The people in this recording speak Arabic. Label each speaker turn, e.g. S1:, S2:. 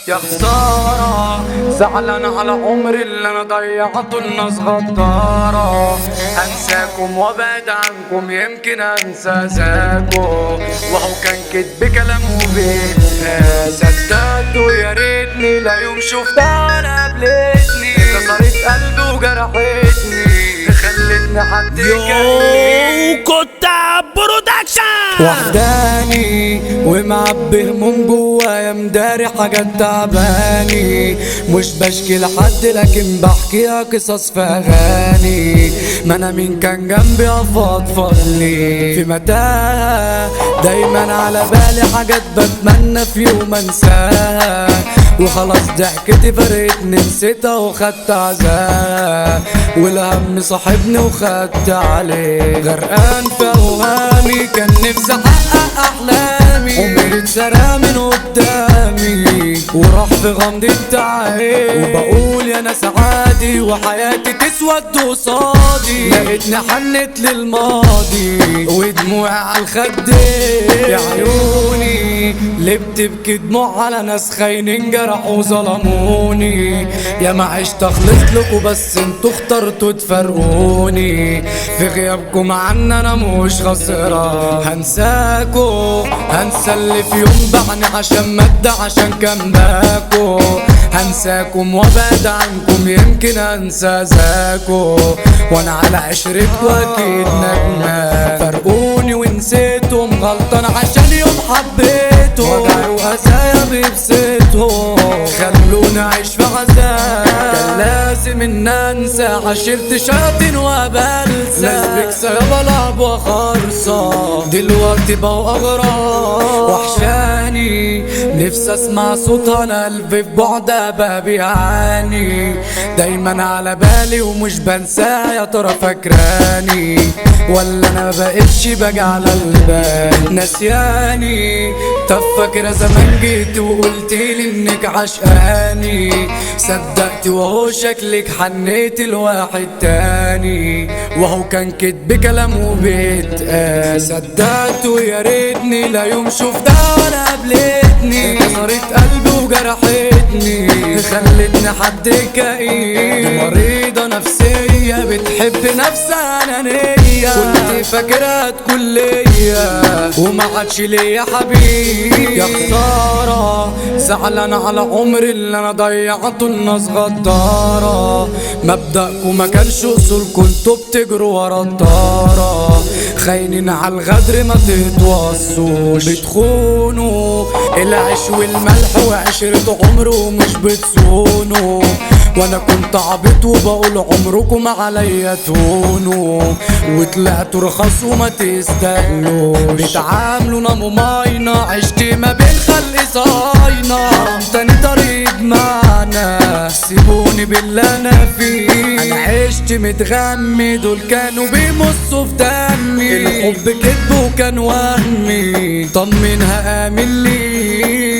S1: يا خسارة زعلان على عمري اللي انا ضيعته الناس غدارة. انساكم وابعد عنكم يمكن انسى ذاكم، وهو كان كدب كلام وبيتها صدقته. يا ريتني لا يوم شفتها ولا قابلتني، كسرت قلبي وجرحتني، خلتني حد يكلمني.
S2: كتاب برودكشن
S1: وحداني ومعبي هموم جوايا، مداري حاجات تعباني، مش بشكي لحد لكن بحكيها قصص في اغاني. ما انا مين كان جنبي افضفض لي في متاهة، دايما على بالي حاجات بتمنى في يوم انساها، وخلاص ضحكتي فرقتني نسيتها وخدت عذاب، والهم صاحبني وخدت عليه. غرقان في اوهامي كان نفسي احقق احلامي، عمري اتسرق من قدامي وراح في غمضة عين، وبقول يا ناس عادي وحياتي تسود قصادي. لقيتني حنت للماضي ودموعي على الخدين. يا عيوني ليه بتبكي دموع على ناس خاينين جرحوا ظلموني؟ يا ما عشت اخلص لكم بس انتوا اخترتوا تفرقوني. في غيابكم عني انا مش خسران، هنساكوا هنسى اللي في يوم بعني عشان مادة عشان كان باكو. هنساكم وابعد عنكم يمكن انسى ذاكو، وانا على عشرتكوا اكيد ندمان. فرقوني ونسيتهم غلطان عشان يوم حبيتهم، وجعي وقسايا بيبسطهم خلوني اعيش في عذاب. كان لازم ان انسى عشرت شياطين وبلسى، ناس بكسى بلعب وخرصة دلوقتي بقوا اغراب. وحشاني نفسي اسمع صوتها، انا قلبي في بعدها بقى بيعاني، دايما على بالي ومش بنساها. يا ترى فاكراني ولا انا مبقتش باجي على البال؟ نسياني طب فاكرة زمان جيت وقلتيلي انك عشقاني، صدقت وهو شكلك حنيت لواحد تاني، وهو كان كدب كلام وبيتقال. صدقت ويا ريتني لا يوم شفتها ولا قابلتني، كسرت قلبي وجرحتني، خلتني حد كئيب. دي مريضة نفسية بتحب نفسها أنانية، كنت فاكرها تكون ليا وما عادش ليا حبيب. يا خسارة زعلان على عمري اللي أنا ضيعته الناس غدارة. مبدأكم ما كانش أصول، كنتوا بتجروا ورا الطارة، خاينين على الغدر ما تتوصوش، بتخونوا العيش والملح وعشرة عمر ومش بتصونوا. وانا كنت عبيط وبقول عمركم عليا تهونوا، وطلعتوا رخاص وما تستاهلوش. بتعاملونا مماينة عشت ما بين خلق صاينة، حرام تاني طريق معنا سيبوني باللي انا فيه. انا عشت متغمي دول كانوا بيمصوا في دمي، الحب كدب وكان وهمي طمنها امن لي.